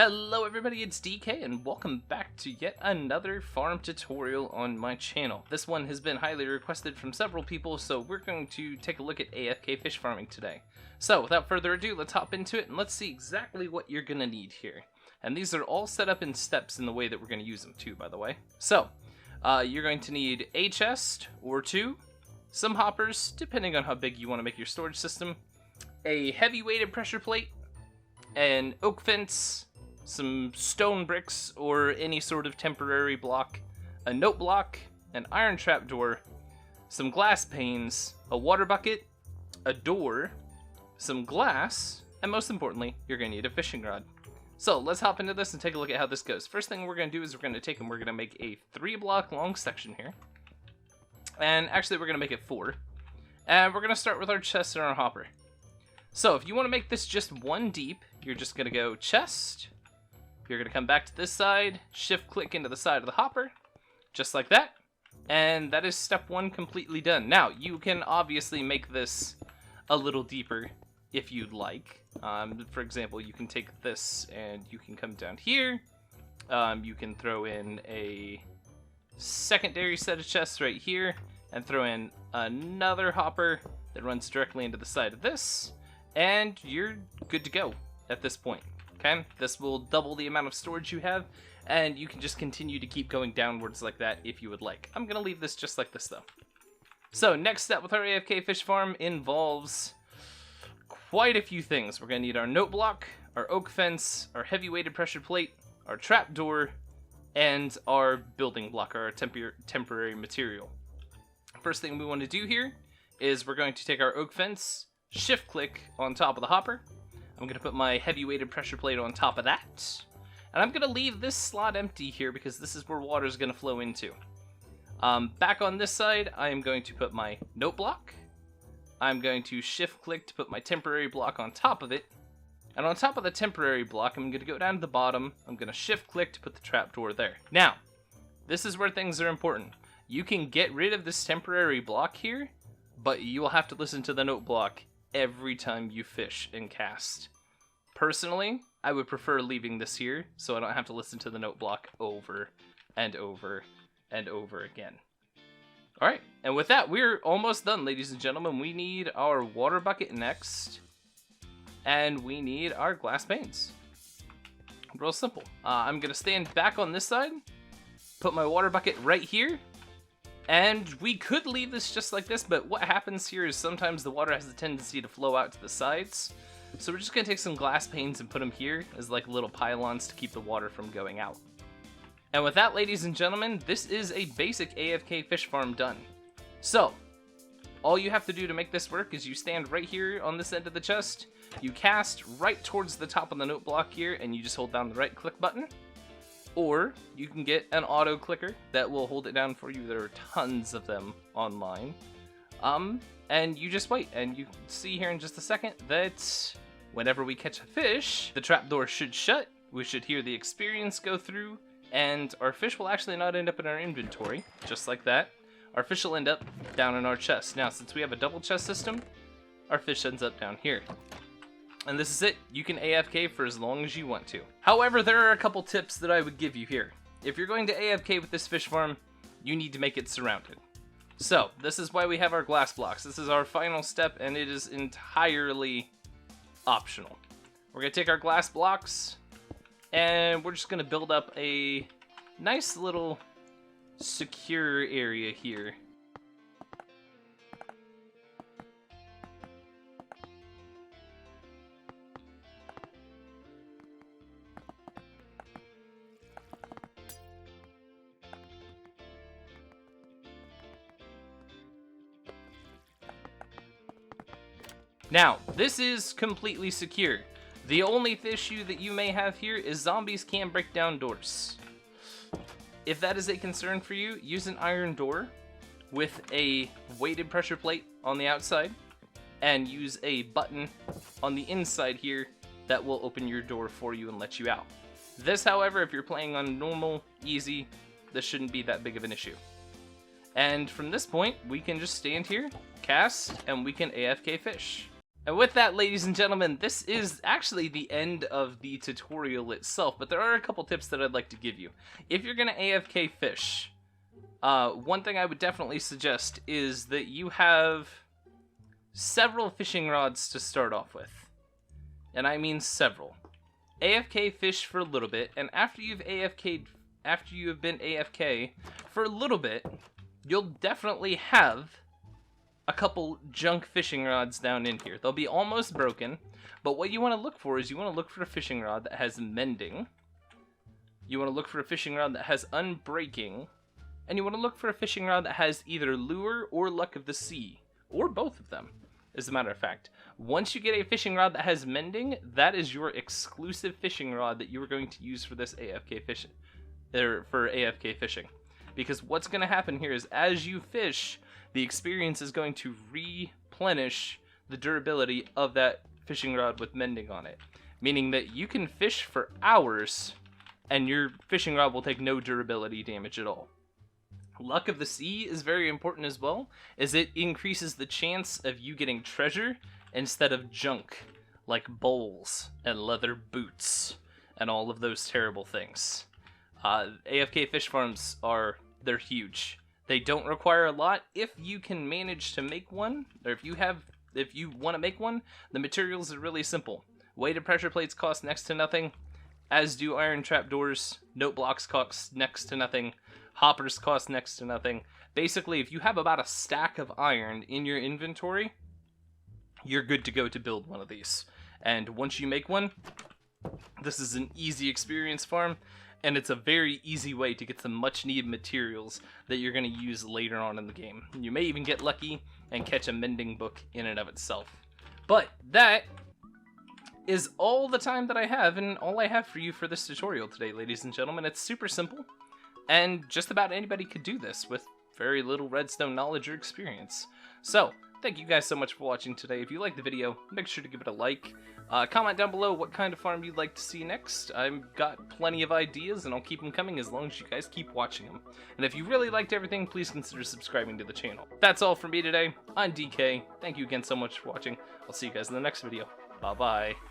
Hello everybody, it's DK and welcome back to yet another farm tutorial on my channel. This one has been highly requested from several people, so we're going to take a look at AFK fish farming today. So without further ado, let's hop into it and let's see exactly what you're going to need here. And these are all set up in steps in the way that we're going to use them too, by the way. So, you're going to need a chest or two, some hoppers, depending on how big you want to make your storage system, a heavy weighted pressure plate, an oak fence, some stone bricks or any sort of temporary block, a note block, an iron trapdoor, some glass panes, a water bucket, a door, some glass, and most importantly, you're going to need a fishing rod. So let's hop into this and take a look at how this goes. First thing we're going to do is we're going to take and we're going to make a 3-block long section here. And actually we're going to make it 4. And we're going to start with our chest and our hopper. So if you want to make this just one deep, you're just going to go chest. You're going to come back to this side, shift click into the side of the hopper, just like that. And that is step 1 completely done. Now, you can obviously make this a little deeper if you'd like. For example, you can take this and you can come down here. You can throw in a secondary set of chests right here and throw in another hopper that runs directly into the side of this. And you're good to go at this point. Okay, this will double the amount of storage you have, and you can just continue to keep going downwards like that if you would like. I'm going to leave this just like this, though. So, next step with our AFK fish farm involves quite a few things. We're going to need our note block, our oak fence, our heavy weighted pressure plate, our trapdoor, and our building block, or our temporary material. First thing we want to do here is we're going to take our oak fence, shift click on top of the hopper. I'm going to put my heavy weighted pressure plate on top of that. And I'm going to leave this slot empty here because this is where water is going to flow into. Back on this side, I am going to put my note block. I'm going to shift click to put my temporary block on top of it. And on top of the temporary block, I'm going to go down to the bottom. I'm going to shift click to put the trapdoor there. Now, this is where things are important. You can get rid of this temporary block here, but you will have to listen to the note block every time you fish and cast. Personally, I would prefer leaving this here so I don't have to listen to the note block over and over and over again. Alright, and with that, we're almost done, ladies and gentlemen. We need our water bucket next, and we need our glass panes. Real simple. I'm going to stand back on this side, put my water bucket right here, and we could leave this just like this, but what happens here is sometimes the water has a tendency to flow out to the sides. So we're just going to take some glass panes and put them here as like little pylons to keep the water from going out. And with that, ladies and gentlemen, this is a basic AFK fish farm done. So, all you have to do to make this work is you stand right here on this end of the chest, you cast right towards the top of the note block here, and you just hold down the right click button. Or you can get an auto clicker that will hold it down for you. There are tons of them online. And you just wait, and you can see here in just a second that whenever we catch a fish, the trapdoor should shut, we should hear the experience go through, and our fish will actually not end up in our inventory, just like that. Our fish will end up down in our chest. Now, since we have a double chest system, our fish ends up down here. And this is it. You can AFK for as long as you want to. However, there are a couple tips that I would give you here. If you're going to AFK with this fish farm, you need to make it surrounded. So, this is why we have our glass blocks. This is our final step, and it is entirely optional. We're going to take our glass blocks, and we're just going to build up a nice little secure area here. Now, this is completely secure. The only issue that you may have here is zombies can break down doors. If that is a concern for you, use an iron door with a weighted pressure plate on the outside, and use a button on the inside here that will open your door for you and let you out. This, however, if you're playing on normal, easy, this shouldn't be that big of an issue. And from this point, we can just stand here, cast, and we can AFK fish. And with that, ladies and gentlemen, this is actually the end of the tutorial itself, but there are a couple tips that I'd like to give you. If you're going to AFK fish, one thing I would definitely suggest is that you have several fishing rods to start off with. And I mean several. AFK fish for a little bit, and after you have been AFK for a little bit, you'll definitely have a couple junk fishing rods down in here. They'll be almost broken, but what you want to look for is you want to look for a fishing rod that has mending. You want to look for a fishing rod that has unbreaking, and you want to look for a fishing rod that has either lure or luck of the sea, or both of them, as a matter of fact. Once you get a fishing rod that has mending, that is your exclusive fishing rod that you are going to use for this AFK fishing, for AFK fishing. Because what's going to happen here is as you fish, the experience is going to replenish the durability of that fishing rod with mending on it. Meaning that you can fish for hours and your fishing rod will take no durability damage at all. Luck of the sea is very important as well, as it increases the chance of you getting treasure instead of junk, like bowls and leather boots and all of those terrible things. AFK fish farms they're huge. They don't require a lot. If you can manage to make one, or if you want to make one, the materials are really simple. Weighted pressure plates cost next to nothing, as do iron trapdoors. Note blocks cost next to nothing. Hoppers cost next to nothing. Basically, if you have about a stack of iron in your inventory, you're good to go to build one of these. And once you make one, this is an easy experience farm, and it's a very easy way to get some much needed materials that you're going to use later on in the game. You may even get lucky and catch a mending book in and of itself. But that is all the time that I have, and all I have for you for this tutorial today, ladies and gentlemen. It's super simple, and just about anybody could do this with very little redstone knowledge or experience. So, thank you guys so much for watching today. If you liked the video, make sure to give it a like. Comment down below what kind of farm you'd like to see next. I've got plenty of ideas, and I'll keep them coming as long as you guys keep watching them. And if you really liked everything, please consider subscribing to the channel. That's all from me today. I'm DK. Thank you again so much for watching. I'll see you guys in the next video. Bye-bye.